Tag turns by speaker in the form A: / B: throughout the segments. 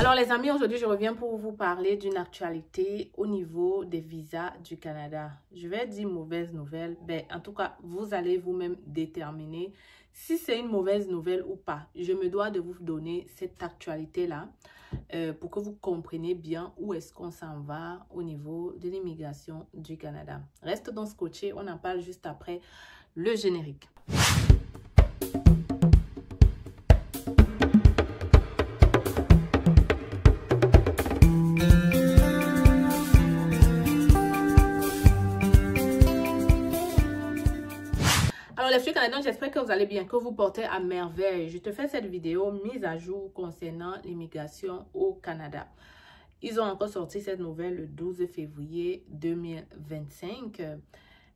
A: Alors les amis, aujourd'hui je reviens pour vous parler d'une actualité au niveau des visas du Canada. Je vais dire mauvaise nouvelle, ben en tout cas vous allez vous-même déterminer si c'est une mauvaise nouvelle ou pas. Je me dois de vous donner cette actualité-là pour que vous compreniez bien où est-ce qu'on s'en va au niveau de l'immigration du Canada. Reste donc scotché, on en parle juste après le générique. Alors les filles canadiennes, j'espère que vous allez bien, que vous portez à merveille. Je te fais cette vidéo mise à jour concernant l'immigration au Canada. Ils ont encore sorti cette nouvelle le 12 février 2025.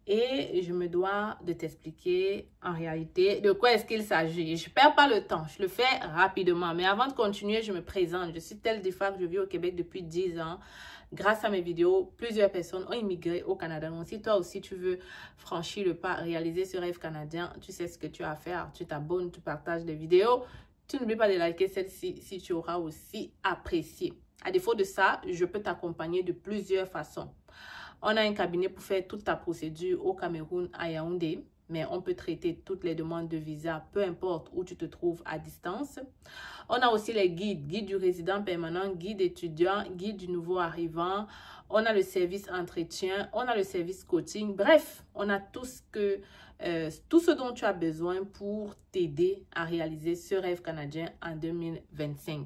A: Et je me dois de t'expliquer en réalité de quoi est-ce qu'il s'agit. Je ne perds pas le temps, je le fais rapidement. Mais avant de continuer, je me présente. Je suis Tel Difac, je vis au Québec depuis 10 ans. Grâce à mes vidéos, plusieurs personnes ont immigré au Canada. Donc, si toi aussi tu veux franchir le pas, réaliser ce rêve canadien, tu sais ce que tu as à faire. Tu t'abonnes, tu partages des vidéos. Tu n'oublies pas de liker celle-ci si tu auras aussi apprécié. À défaut de ça, je peux t'accompagner de plusieurs façons. On a un cabinet pour faire toute ta procédure au Cameroun, à Yaoundé, mais on peut traiter toutes les demandes de visa, peu importe où tu te trouves à distance. On a aussi les guides, guide du résident permanent, guide étudiant, guide du nouveau arrivant. On a le service entretien, on a le service coaching. Bref, on a tout ce dont tu as besoin pour t'aider à réaliser ce rêve canadien en 2025.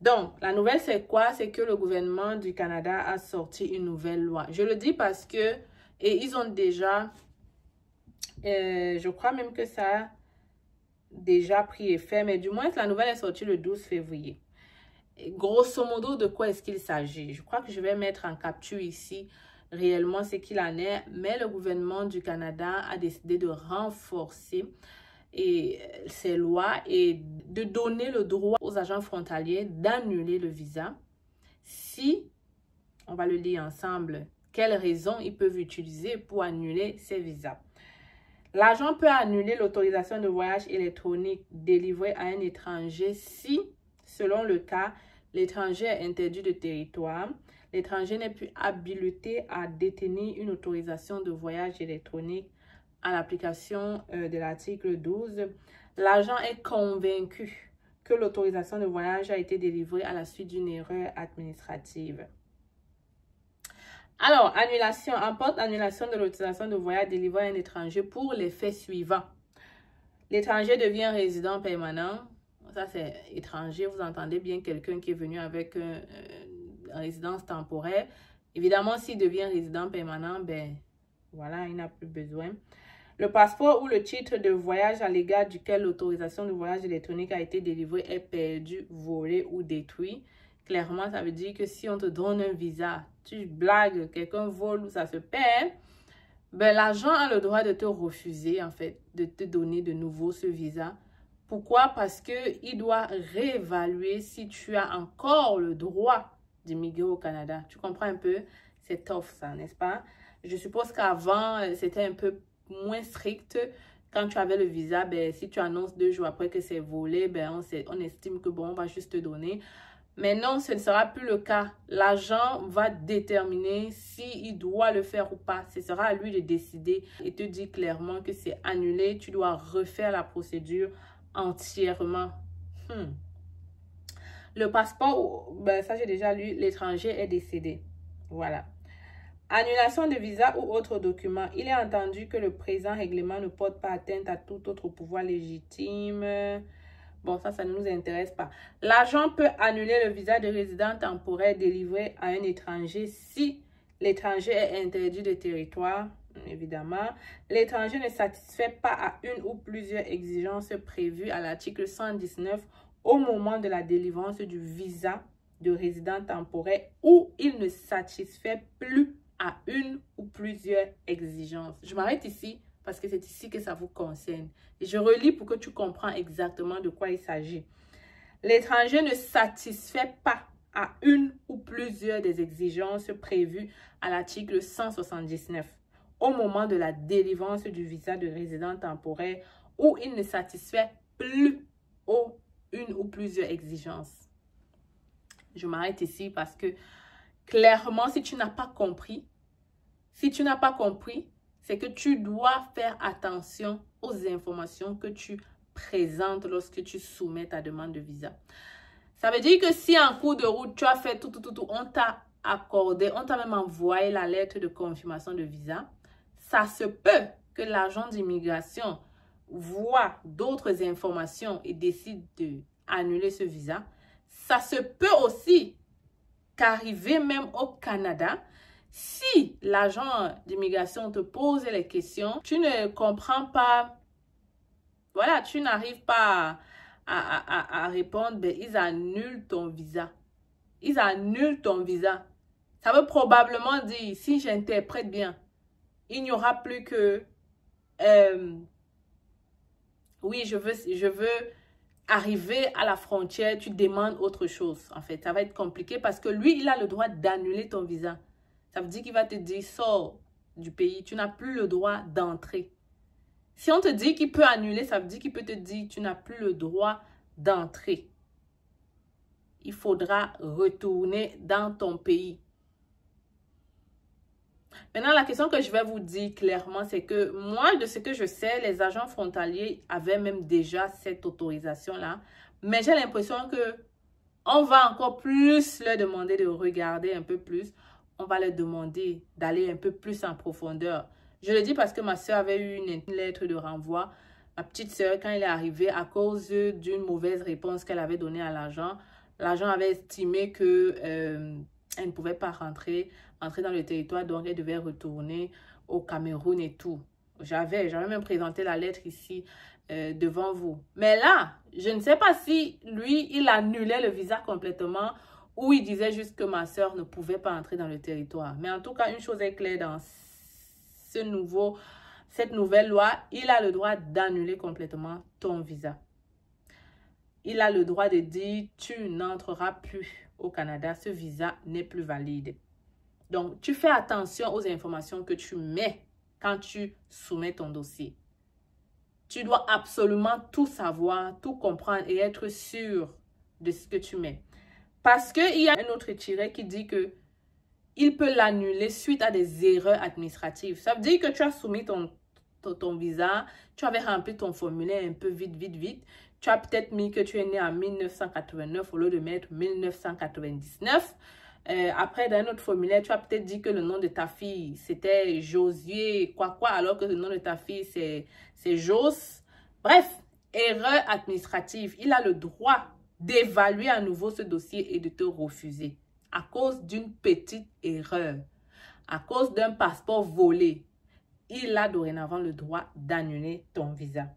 A: Donc, la nouvelle, c'est quoi? C'est que le gouvernement du Canada a sorti une nouvelle loi. Je le dis parce que, et ils ont déjà, je crois même que ça a déjà pris effet, mais du moins, la nouvelle est sortie le 12 février. Et grosso modo, de quoi est-ce qu'il s'agit? Je crois que je vais mettre en capture ici réellement ce qu'il en est, mais le gouvernement du Canada a décidé de renforcer ces lois et de donner le droit aux agents frontaliers d'annuler le visa si, on va le lire ensemble, quelles raisons ils peuvent utiliser pour annuler ces visas. L'agent peut annuler l'autorisation de voyage électronique délivrée à un étranger si, selon le cas, l'étranger est interdit de territoire, l'étranger n'est plus habilité à détenir une autorisation de voyage électronique à l'application de l'article 12, l'agent est convaincu que l'autorisation de voyage a été délivrée à la suite d'une erreur administrative. Alors, annulation, emporte annulation de l'autorisation de voyage délivrée à un étranger pour les faits suivants. L'étranger devient résident permanent. Ça, c'est étranger. Vous entendez bien quelqu'un qui est venu avec une résidence temporaire. Évidemment, s'il devient résident permanent, ben voilà, il n'a plus besoin. Le passeport ou le titre de voyage à l'égard duquel l'autorisation de voyage électronique a été délivrée est perdu, volé ou détruit. Clairement, ça veut dire que si on te donne un visa, tu blagues, quelqu'un vole ou ça se perd, ben l'agent a le droit de te refuser, en fait, de te donner de nouveau ce visa. Pourquoi? Parce qu'il doit réévaluer si tu as encore le droit d'immigrer au Canada. Tu comprends un peu? C'est tough ça, n'est-ce pas? Je suppose qu'avant, c'était un peu moins strict. Quand tu avais le visa, ben, si tu annonces 2 jours après que c'est volé, ben, on estime que bon, on va juste te donner. Mais non, ce ne sera plus le cas. L'agent va déterminer s'il doit le faire ou pas. Ce sera à lui de décider et te dire clairement que c'est annulé. Tu dois refaire la procédure entièrement. Le passeport, ben, ça j'ai déjà lu, l'étranger est décédé. Voilà. Annulation de visa ou autre document. Il est entendu que le présent règlement ne porte pas atteinte à tout autre pouvoir légitime. Bon, ça ne nous intéresse pas. L'agent peut annuler le visa de résident temporaire délivré à un étranger si l'étranger est interdit de territoire, évidemment. L'étranger ne satisfait pas à une ou plusieurs exigences prévues à l'article 119 au moment de la délivrance du visa de résident temporaire ou il ne satisfait plus à une ou plusieurs exigences. Je m'arrête ici parce que c'est ici que ça vous concerne. Et je relis pour que tu comprends exactement de quoi il s'agit. L'étranger ne satisfait pas à une ou plusieurs des exigences prévues à l'article 179 au moment de la délivrance du visa de résident temporaire ou il ne satisfait plus aux une ou plusieurs exigences. Je m'arrête ici parce que clairement, si tu n'as pas compris, c'est que tu dois faire attention aux informations que tu présentes lorsque tu soumets ta demande de visa. Ça veut dire que si en cours de route, tu as fait tout, on t'a accordé, on t'a même envoyé la lettre de confirmation de visa, ça se peut que l'agent d'immigration voit d'autres informations et décide d'annuler ce visa. Ça se peut aussi qu'arriver même au Canada, si l'agent d'immigration te pose les questions, tu ne comprends pas, voilà, tu n'arrives pas à répondre, ben, ils annulent ton visa. Ils annulent ton visa. Ça veut probablement dire, si j'interprète bien, il n'y aura plus que, oui, je veux arriver à la frontière, tu demandes autre chose. En fait, ça va être compliqué parce que lui, il a le droit d'annuler ton visa. Ça veut dire qu'il va te dire, sors du pays, tu n'as plus le droit d'entrer. Si on te dit qu'il peut annuler, ça veut dire qu'il peut te dire, tu n'as plus le droit d'entrer. Il faudra retourner dans ton pays. Maintenant, la question que je vais vous dire clairement, c'est que moi, de ce que je sais, les agents frontaliers avaient même déjà cette autorisation-là. Mais j'ai l'impression que on va encore plus leur demander de regarder un peu plus. On va leur demander d'aller un peu plus en profondeur. Je le dis parce que ma soeur avait eu une lettre de renvoi. Ma petite soeur, quand elle est arrivée, à cause d'une mauvaise réponse qu'elle avait donnée à l'agent, l'agent avait estimé que elle ne pouvait pas rentrer dans le territoire, donc elle devait retourner au Cameroun et tout. J'avais même présenté la lettre ici devant vous. Mais là, je ne sais pas si lui, il annulait le visa complètement ou il disait juste que ma soeur ne pouvait pas entrer dans le territoire. Mais en tout cas, une chose est claire dans cette nouvelle loi, il a le droit d'annuler complètement ton visa. Il a le droit de dire, tu n'entreras plus au Canada, ce visa n'est plus valide. Donc, tu fais attention aux informations que tu mets quand tu soumets ton dossier. Tu dois absolument tout savoir, tout comprendre et être sûr de ce que tu mets. Parce qu'il y a un autre tiré qui dit que il peut l'annuler suite à des erreurs administratives. Ça veut dire que tu as soumis ton visa, tu avais rempli ton formulaire un peu vite. Tu as peut-être mis que tu es né en 1989 au lieu de mettre 1999. Après, dans un autre formulaire, tu as peut-être dit que le nom de ta fille, c'était Josué, alors que le nom de ta fille, c'est Jos. Bref, erreur administrative. Il a le droit d'évaluer à nouveau ce dossier et de te refuser à cause d'une petite erreur, à cause d'un passeport volé. Il a dorénavant le droit d'annuler ton visa.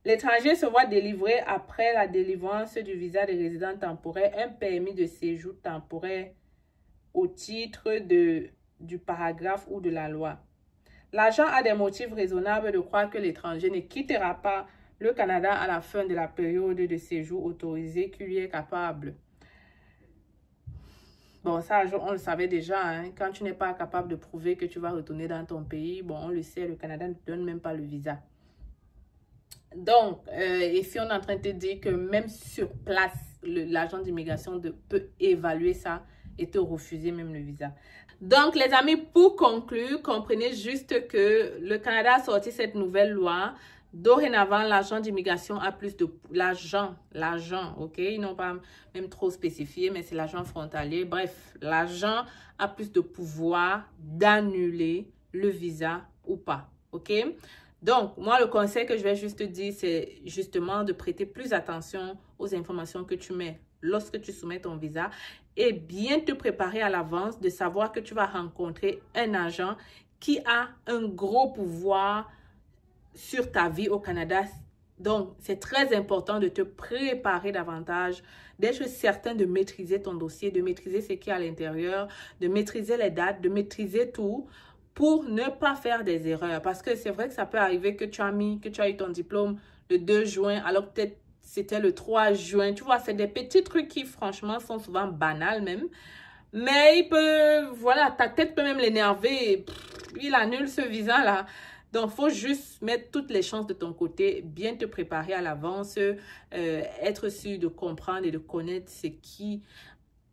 A: L'étranger se voit délivrer après la délivrance du visa de résident temporaire un permis de séjour temporaire au titre du paragraphe ou de la loi. L'agent a des motifs raisonnables de croire que l'étranger ne quittera pas le Canada à la fin de la période de séjour autorisée qui lui est capable. Bon, ça, on le savait déjà, hein. Quand tu n'es pas capable de prouver que tu vas retourner dans ton pays, bon, on le sait, le Canada ne te donne même pas le visa. Donc, ici, on est en train de te dire que même sur place, l'agent d'immigration peut évaluer ça et te refuser même le visa. Donc, les amis, pour conclure, comprenez juste que le Canada a sorti cette nouvelle loi. Dorénavant, l'agent d'immigration a plus de... L'agent, ok? Ils n'ont pas même trop spécifié, mais c'est l'agent frontalier. Bref, l'agent a plus de pouvoir d'annuler le visa ou pas, ok? Donc, moi, le conseil que je vais juste dire, c'est justement de prêter plus attention aux informations que tu mets lorsque tu soumets ton visa et bien te préparer à l'avance, de savoir que tu vas rencontrer un agent qui a un gros pouvoir sur ta vie au Canada. Donc, c'est très important de te préparer davantage, d'être certain de maîtriser ton dossier, de maîtriser ce qu'il y a à l'intérieur, de maîtriser les dates, de maîtriser tout pour ne pas faire des erreurs. Parce que c'est vrai que ça peut arriver que tu as eu ton diplôme le 2 juin, alors que peut-être c'était le 3 juin. Tu vois, c'est des petits trucs qui, franchement, sont souvent banals même. Mais il peut, voilà, ta tête peut même l'énerver. Il annule ce visa-là. Donc, il faut juste mettre toutes les chances de ton côté, bien te préparer à l'avance, être sûr de comprendre et de connaître ce qui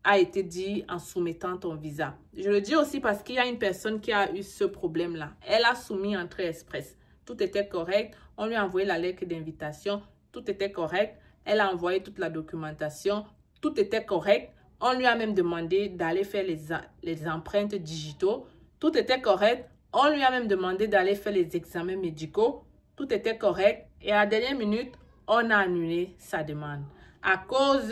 A: a été dit en soumettant ton visa. Je le dis aussi parce qu'il y a une personne qui a eu ce problème-là. Elle a soumis Entrée Express. Tout était correct. On lui a envoyé la lettre d'invitation. Tout était correct. Elle a envoyé toute la documentation. Tout était correct. On lui a même demandé d'aller faire les empreintes digitaux. Tout était correct. On lui a même demandé d'aller faire les examens médicaux. Tout était correct. Et à la dernière minute, on a annulé sa demande à cause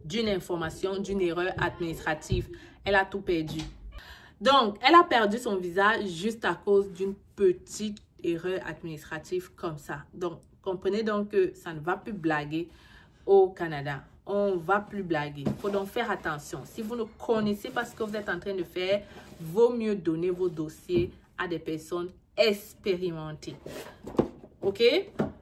A: d'une information, d'une erreur administrative. Elle a tout perdu. Donc, elle a perdu son visa juste à cause d'une petite erreur administrative comme ça. Donc, comprenez donc que ça ne va plus blaguer au Canada. On ne va plus blaguer. Il faut donc faire attention. Si vous ne connaissez pas ce que vous êtes en train de faire, vaut mieux donner vos dossiers à des personnes expérimentées. OK?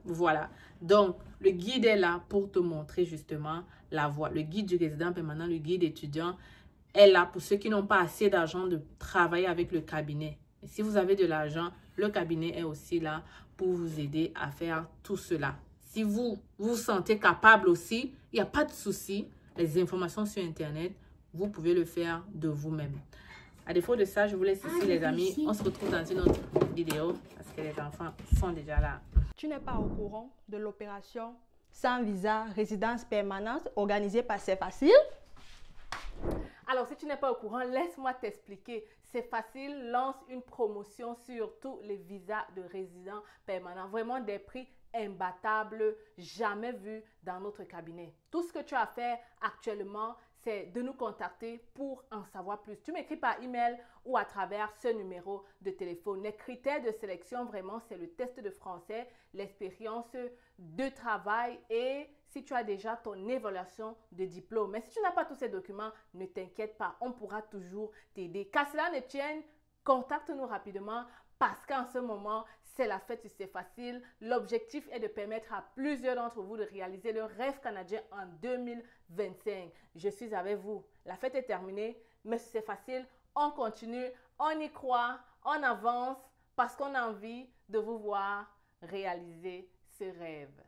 A: Voilà. Donc, le guide est là pour te montrer justement la voie. Le guide du résident permanent, le guide étudiant est là pour ceux qui n'ont pas assez d'argent de travailler avec le cabinet. Et si vous avez de l'argent, le cabinet est aussi là pour vous aider à faire tout cela. Si vous vous sentez capable aussi, il n'y a pas de souci. Les informations sur Internet, vous pouvez le faire de vous-même. À défaut de ça, je vous laisse ici les amis. On se retrouve dans une autre vidéo parce que les enfants sont déjà là.
B: Tu n'es pas au courant de l'opération sans visa résidence permanente organisée par C'est Facile?
C: Alors, si tu n'es pas au courant, laisse-moi t'expliquer. C'est facile, lance une promotion sur tous les visas de résidents permanents. Vraiment des prix imbattables, jamais vus dans notre cabinet. Tout ce que tu as à faire actuellement, c'est de nous contacter pour en savoir plus. Tu m'écris par email ou à travers ce numéro de téléphone. Les critères de sélection, vraiment, c'est le test de français, l'expérience de travail et si tu as déjà ton évaluation de diplôme. Mais si tu n'as pas tous ces documents, ne t'inquiète pas, on pourra toujours t'aider. Qu'à cela ne tienne, contacte-nous rapidement parce qu'en ce moment, c'est la fête, c'est facile. L'objectif est de permettre à plusieurs d'entre vous de réaliser le rêve canadien en 2025. Je suis avec vous. La fête est terminée, mais c'est facile. On continue, on y croit, on avance parce qu'on a envie de vous voir réaliser ce rêve.